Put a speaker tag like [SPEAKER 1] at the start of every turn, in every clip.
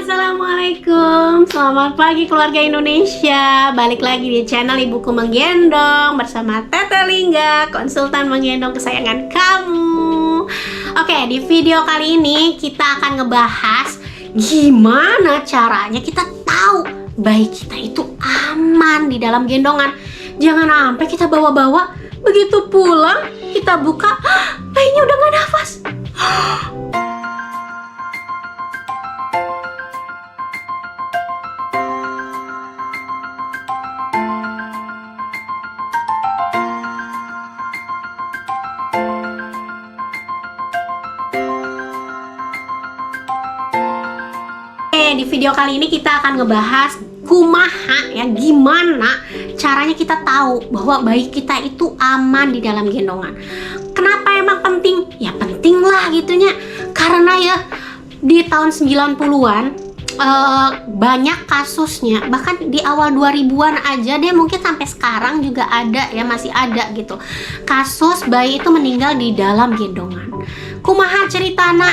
[SPEAKER 1] Assalamualaikum, selamat pagi keluarga Indonesia. Balik lagi di channel Ibuku Menggendong bersama Tete Lingga, konsultan menggendong kesayangan kamu. Oke, di video kali ini kita akan ngebahas gimana caranya kita tahu bayi kita itu aman di dalam gendongan. Jangan sampai kita bawa-bawa, begitu pulang kita buka, bayinya udah gak nafas. Di video kali ini kita akan ngebahas kumaha ya, gimana caranya kita tahu bahwa bayi kita itu aman di dalam gendongan. Kenapa emang penting? Ya penting lah gitunya. Karena ya di tahun 90-an banyak kasusnya, bahkan di awal 2000-an aja deh, mungkin sampai sekarang juga ada ya, masih ada gitu. Kasus bayi itu meninggal di dalam gendongan. Kumaha ceritana?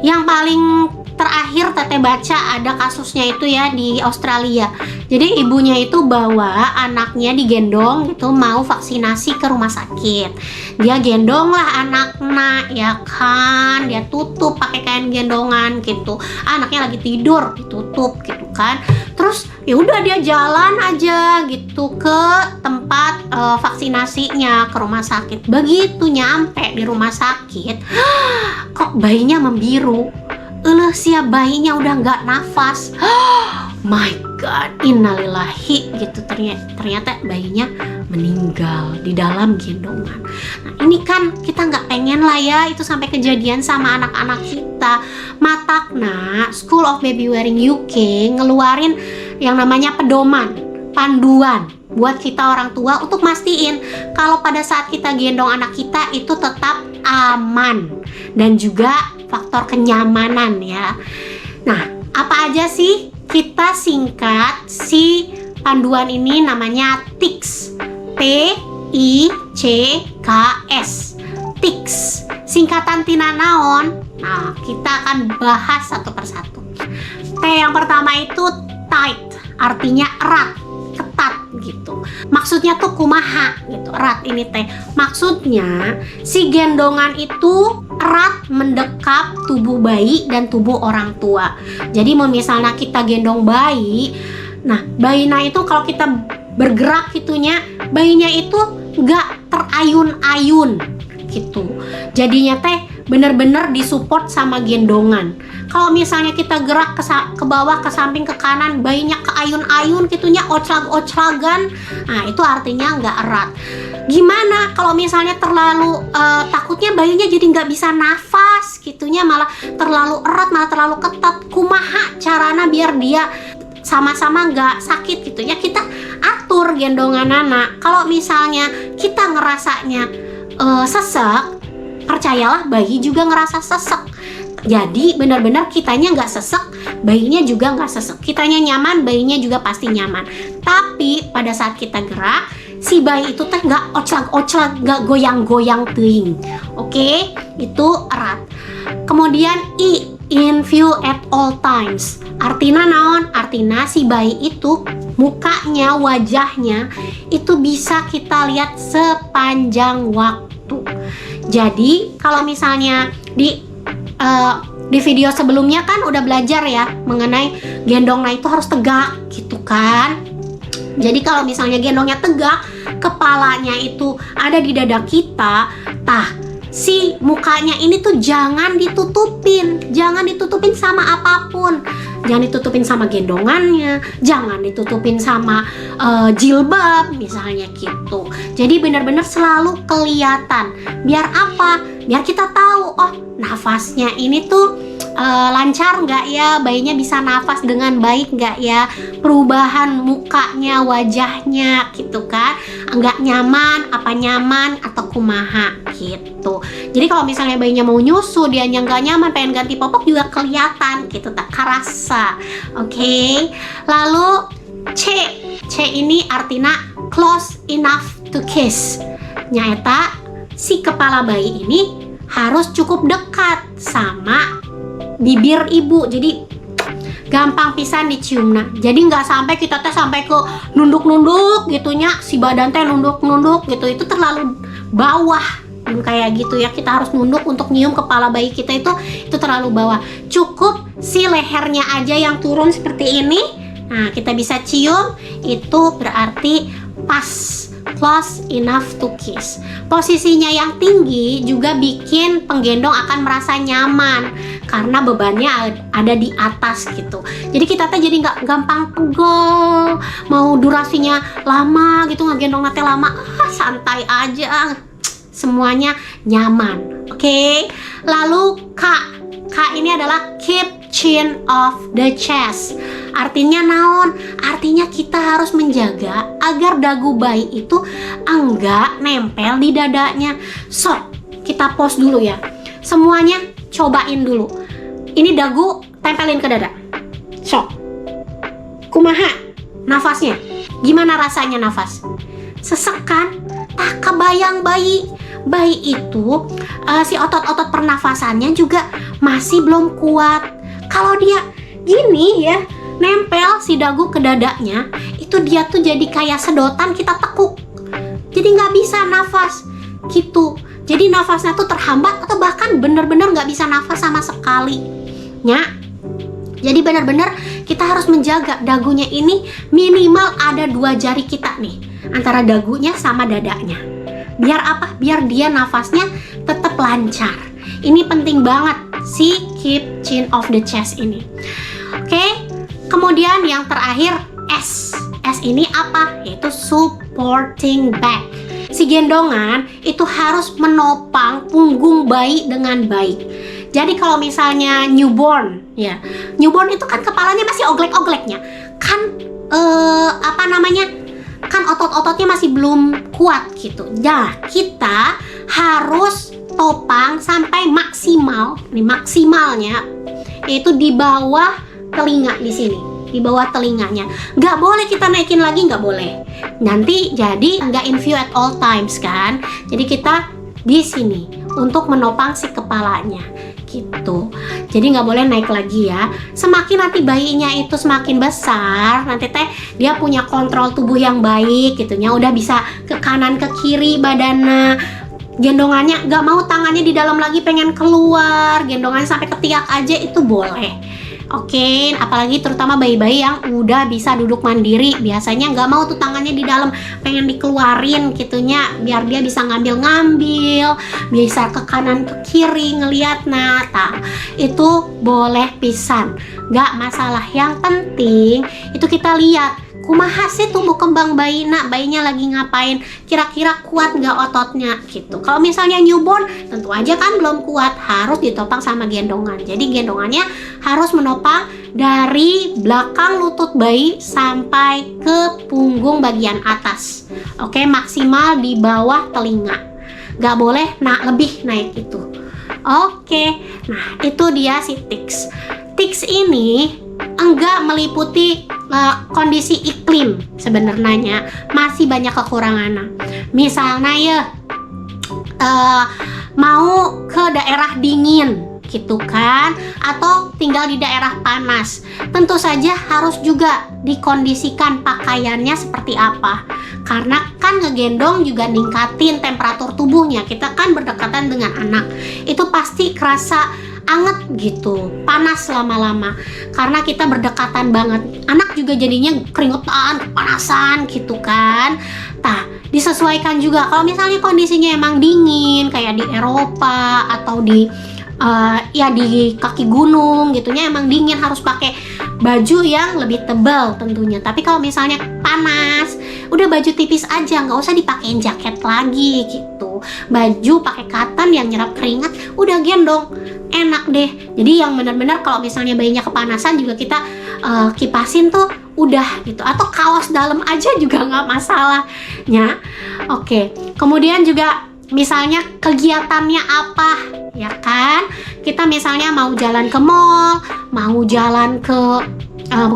[SPEAKER 1] Yang paling terakhir Tete baca ada kasusnya itu ya di Australia. Jadi ibunya itu bawa anaknya digendong gitu, mau vaksinasi ke rumah sakit. Dia gendong lah anaknya ya kan, dia tutup pakai kain gendongan gitu. Anaknya lagi tidur ditutup gitu kan. Terus ya udah dia jalan aja gitu ke tempat vaksinasinya, ke rumah sakit. Begitu nyampe di rumah sakit, kok bayinya membiru. Siap bayinya udah nggak nafas. My God, innalillahi gitu. Ternyata bayinya meninggal di dalam gendongan. Nah ini kan kita nggak pengen lah ya itu sampai kejadian sama anak-anak kita. Matakna School of Baby Wearing UK ngeluarin yang namanya pedoman, panduan buat kita orang tua untuk mastiin kalau pada saat kita gendong anak kita itu tetap aman dan juga faktor kenyamanan ya. Nah, apa aja sih? Kita singkat si panduan ini namanya TICS. T-I-C-K-S. TICS. Singkatan tina naon? Nah, kita akan bahas satu persatu. T yang pertama itu tight, artinya erat, ketat gitu. Maksudnya tuh kumaha gitu, erat ini teh. Maksudnya si gendongan itu erat mendekap tubuh bayi dan tubuh orang tua. Jadi mau misalnya kita gendong bayi, nah bayinya itu kalau kita bergerak gitunya, bayinya itu nggak terayun-ayun gitu. Jadinya teh bener-bener disupport sama gendongan. Kalau misalnya kita gerak ke bawah, ke samping, ke kanan, bayinya keayun-ayun gitunya, oclag-oclagan, nah itu artinya nggak erat. Gimana kalau misalnya terlalu takutnya bayinya jadi nggak bisa nafas gitunya, malah terlalu erat, malah terlalu ketat. Kumaha carana biar dia sama-sama nggak sakit gitu ya, kita atur gendongan anak. Kalau misalnya kita ngerasanya sesek, percayalah bayi juga ngerasa sesek. Jadi benar-benar kitanya nggak sesek, bayinya juga nggak sesek. Kitanya nyaman, bayinya juga pasti nyaman. Tapi pada saat kita gerak, si bayi itu teh nggak oclag-oclag, nggak goyang-goyang teuing. Oke, itu erat. Kemudian I, in view at all times. Artinya naon? Artinya si bayi itu mukanya, wajahnya itu bisa kita lihat sepanjang waktu. Jadi kalau misalnya di video sebelumnya kan udah belajar ya mengenai gendongnya itu harus tegak gitu kan. Jadi kalau misalnya gendongnya tegak, kepalanya itu ada di dada kita, si mukanya ini tuh jangan ditutupin sama apapun. Jangan ditutupin sama gendongannya, jangan ditutupin sama jilbab misalnya gitu. Jadi benar-benar selalu kelihatan. Biar apa? Biar kita tahu, oh nafasnya ini tuh lancar nggak ya, bayinya bisa nafas dengan baik nggak ya, perubahan mukanya, wajahnya gitu kan, nggak nyaman, apa nyaman atau kumaha gitu. Jadi kalau misalnya bayinya mau nyusu, dianya nggak nyaman, pengen ganti popok juga kelihatan gitu, tak karasa. Oke. Lalu C ini artinya close enough to kiss. Nyata si kepala bayi ini harus cukup dekat sama bibir ibu. Jadi gampang pisan dicium. Nah, jadi nggak sampai kita teh sampai ke nunduk-nunduk gitunya, si badan teh nunduk-nunduk gitu, itu terlalu bawah kayak gitu ya. Kita harus nunduk untuk nyium kepala bayi kita, itu terlalu bawah. Cukup si lehernya aja yang turun seperti ini. Nah, kita bisa cium, itu berarti pas, close enough to kiss. Posisinya yang tinggi juga bikin penggendong akan merasa nyaman karena bebannya ada di atas gitu. Jadi kita tuh jadi nggak gampang pegel, mau durasinya lama gitu, ngegendong nanti lama, santai aja, semuanya nyaman. Oke. Lalu K ini adalah keep chin off the chest. Artinya naon? Artinya kita harus menjaga agar dagu bayi itu enggak nempel di dadanya. So, kita pause dulu ya. Semuanya cobain dulu. Ini dagu tempelin ke dada. So, kumaha nafasnya? Gimana rasanya nafas? Sesek kan? Tak kebayang bayi itu si otot-otot pernafasannya juga masih belum kuat. Kalau dia gini ya, nempel si dagu ke dadanya, itu dia tuh jadi kayak sedotan kita tekuk, jadi nggak bisa nafas gitu. Jadi nafasnya tuh terhambat atau bahkan bener-bener nggak bisa nafas sama sekali ya. Jadi benar-benar kita harus menjaga dagunya ini minimal ada 2 jari kita nih antara dagunya sama dadanya. Biar apa? Biar dia nafasnya tetap lancar. Ini penting banget si keep chin off the chest ini. Oke. Kemudian yang terakhir S. S ini apa? Yaitu supporting back. Si gendongan itu harus menopang punggung bayi dengan baik. Jadi kalau misalnya newborn ya, newborn itu kan kepalanya masih oglek-ogleknya. Kan kan otot-ototnya masih belum kuat gitu. Nah, kita harus topang sampai maksimal. Nih maksimalnya yaitu di bawah telinga di sini, di bawah telinganya. Nggak boleh kita naikin lagi, nggak boleh. Nanti jadi nggak in view at all times kan. Jadi kita di sini untuk menopang si kepalanya gitu. Jadi nggak boleh naik lagi ya. Semakin nanti bayinya itu semakin besar, nanti teh dia punya kontrol tubuh yang baik gitunya. Udah bisa ke kanan ke kiri badannya. Gendongannya nggak mau tangannya di dalam lagi, pengen keluar, gendongannya sampai ketiak aja itu boleh. Oke, apalagi terutama bayi-bayi yang udah bisa duduk mandiri, biasanya nggak mau tuh tangannya di dalam, pengen dikeluarin gitunya, biar dia bisa ngambil, bisa ke kanan ke kiri ngeliat. Nah, itu boleh pisan, nggak masalah. Yang penting itu kita lihat kumaha sih tumbuh kembang bayinya lagi ngapain, kira-kira kuat nggak ototnya gitu. Kalau misalnya newborn tentu aja kan belum kuat, harus ditopang sama gendongan. Jadi gendongannya harus menopang dari belakang lutut bayi sampai ke punggung bagian atas. Oke, maksimal di bawah telinga, nggak boleh lebih naik itu. Oke, nah itu dia si tics. Tics ini enggak meliputi kondisi iklim, sebenarnya masih banyak kekurangannya. Misalnya ya mau ke daerah dingin gitu kan, atau tinggal di daerah panas, tentu saja harus juga dikondisikan pakaiannya seperti apa, karena kan ngegendong juga ningkatin temperatur tubuhnya. Kita kan berdekatan dengan anak, itu pasti kerasa anget gitu, panas lama-lama karena kita berdekatan banget. Anak juga jadinya keringetan, kepanasan gitu kan. Nah, disesuaikan juga kalau misalnya kondisinya emang dingin kayak di Eropa atau di di kaki gunung gitunya, emang dingin, harus pakai baju yang lebih tebal tentunya. Tapi kalau misalnya panas, udah baju tipis aja, nggak usah dipakein jaket lagi gitu. Baju pakai cotton yang nyerap keringat, udah gendong enak deh. Jadi yang benar-benar kalau misalnya bayinya kepanasan juga kita kipasin tuh udah gitu, atau kaos dalam aja juga nggak masalahnya. Oke, kemudian juga misalnya kegiatannya apa ya kan, kita misalnya mau jalan ke mall, mau jalan ke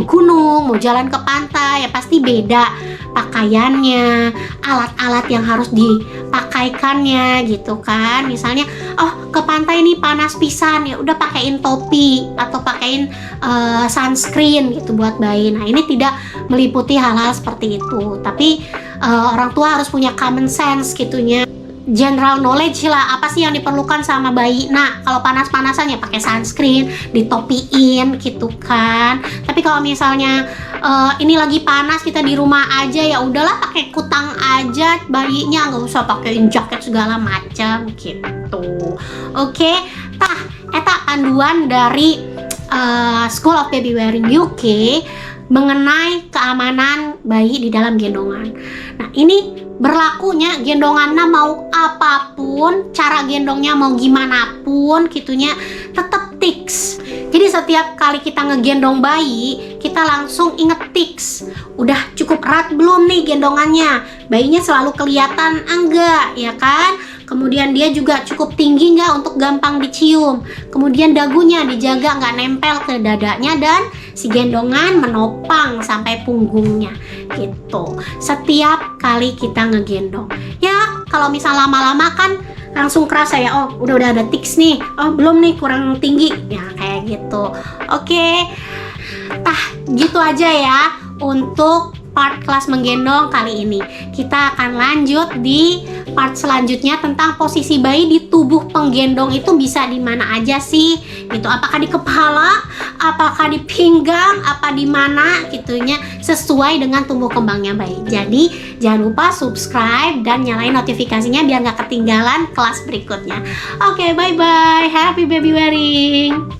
[SPEAKER 1] gunung, mau jalan ke pantai, ya pasti beda pakaiannya, alat-alat yang harus dipakaikannya gitu kan. Misalnya, oh ke pantai nih panas pisan, ya udah pakein topi atau pakein sunscreen gitu buat bayi. Nah ini tidak meliputi hal-hal seperti itu, tapi orang tua harus punya common sense gitunya, general knowledge lah, apa sih yang diperlukan sama bayi. Nah kalau panas-panasan ya pakai sunscreen, ditopiin gitu kan. Tapi kalau misalnya ini lagi panas, kita di rumah aja, ya udahlah pakai kutang aja bayinya, nggak usah pakein jaket segala macam gitu. Oke, tah eta panduan dari School of Baby Wearing UK mengenai keamanan bayi di dalam gendongan. Nah ini berlakunya gendongannya mau apapun, cara gendongnya mau gimana pun gitunya, tetap tics. Jadi setiap kali kita ngegendong bayi, kita langsung inget tics. Udah cukup erat belum nih gendongannya? Bayinya selalu kelihatan enggak, ya kan? Kemudian dia juga cukup tinggi nggak untuk gampang dicium. Kemudian dagunya dijaga nggak nempel ke dadanya dan si gendongan menopang sampai punggungnya gitu. Setiap kali kita ngegendong. Ya kalau misal lama-lama kan langsung kerasa ya, oh udah ada tics nih. Oh belum nih, kurang tinggi. Ya kayak gitu. Oke. Tah gitu aja ya untuk part kelas menggendong kali ini. Kita akan lanjut di part selanjutnya tentang posisi bayi di tubuh penggendong itu bisa di mana aja sih? Gitu. Apakah di kepala, apakah di pinggang, apa di mana gitunya, sesuai dengan tumbuh kembangnya bayi. Jadi jangan lupa subscribe dan nyalain notifikasinya biar nggak ketinggalan kelas berikutnya. Oke, bye bye. Happy baby wearing.